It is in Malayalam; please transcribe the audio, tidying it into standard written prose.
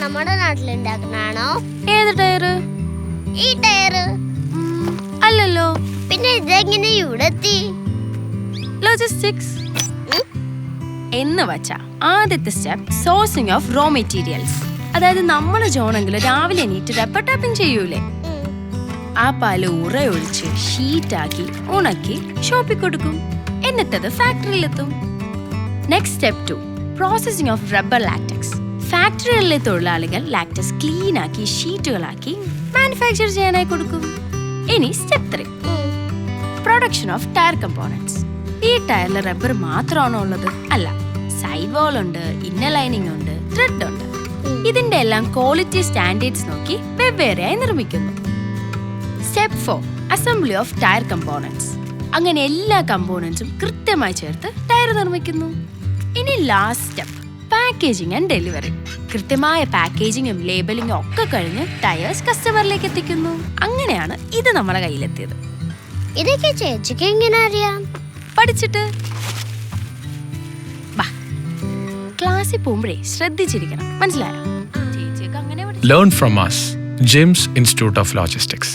നമ്മുടെ നാട്ടിലുണ്ടാക്കുന്നതാണോ? ഏത് ടയറ്? ഈ ടയറ് അല്ലല്ലോ. പിന്നെ ഇതെങ്ങനെ ഇവിടെ എത്തി? ലോജിസ്റ്റിക്സ് എന്ന് വച്ചാ ആദ്യത്തെ step sourcing of raw materials. അതായത് നമ്മള് ജോണെങ്കിൽ രാവിലെ എണീറ്റ് റബ്ബർ ടാപ്പിംഗ് ചെയ്യൂലേ, ആ പാല് ഉറയൊഴിച്ച് ഷീറ്റാക്കി ഉണക്കി ഷോപ്പിൽ കൊടുക്കും. എന്നിട്ടത് ഫാക്ടറിയിലെത്തും. Next step 2 processing of rubber latex. ഫാക്ടറികളിലെ തൊഴിലാളികൾ ലാറ്റക്സ് ക്ലീൻ ആക്കി ഷീറ്റുകളാക്കി മാനുഫാക്ചർ ചെയ്യാനായി കൊടുക്കും. ഇനി step 3 production of tyre components. ഈ ടയറിൽ റബ്ബർ മാത്രമാണോ ഉള്ളത്? അല്ല, സൈഡ് വാൾ ഉണ്ട്, ഇന്നർ ലൈനിങ് ഉണ്ട്, ത്രെഡ് ഉണ്ട്. ഇതിന്റെ എല്ലാം ക്വാളിറ്റി സ്റ്റാൻഡേർഡ്സ് നോക്കി വെവ്വേറെയായി നിർമ്മിക്കുന്നു. Step 4 assembly of tyre components. അങ്ങനെ എല്ലാ കമ്പോണൻസും കൃത്യമായി ചേർത്ത് ടയർ നിർമ്മിക്കുന്നു. ഇനി last step packaging and delivery. കൃത്യമായ പാക്കേജിങ്ങും ലേബലിംഗും ഒക്കെ കഴിഞ്ഞ് ടയേഴ്സ് കസ്റ്റമറിലേക്ക് എത്തിക്കുന്നു. അങ്ങനെയാണ് ഇത് നമ്മുടെ കയ്യിലെത്തിയത്. ഇതൊക്കെ ചേച്ചിക്ക് എങ്ങനെ അറിയാം? പഠിച്ചിട്ട്. ക്ലാസ്സിൽ പോകുമ്പോഴേ ശ്രദ്ധിച്ചിരിക്കണം, മനസ്സിലായോ? ചേച്ചിയൊക്കെ അങ്ങനെ Learn from us, GIMS Institute of Logistics.